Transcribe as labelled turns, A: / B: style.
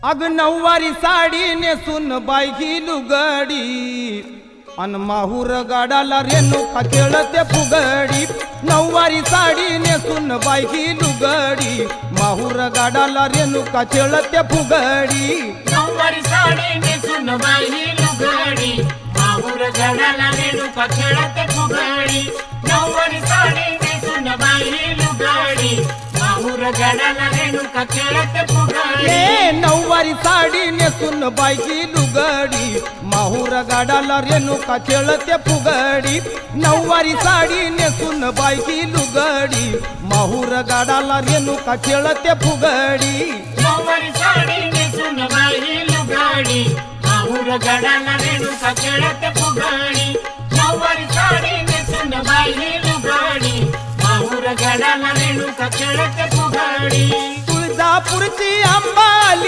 A: अग नऊवारी साडी नेसून बाई लुगडी अन माहूर गाडाला रेणुका खेळते फुगडी। नऊवारी साडी नेसून बाई लुगडी माहूर गाडाला रेणुका खेळते फुगडी।
B: नऊवारी साडी नेसून बाई लुगडी माहूर गाडाला रेणुका खेळते फुगडी। नऊवारी साडी नेसून बाई लुगडी माहूर गाडाला रेणुका खेळते फुगडी।
A: नऊवारी साडी नेसून बाई लुगडी माहूर गाडाला रेणुका खेळते फुगडी। नऊवारी साडी नेसून बाई लुगडी माहूर गाडाला रेणुका खेळते फुगडी।
B: नऊवारी साडी नेसून बाई लुगडी माहूर गाडाला रेणुका खेळते फुगडी। नऊवारी साडी नेसून बाई लुगडी माहूर गाडाला रेणुका खेळते फुगडी।
A: तुळजापूरची अंबाल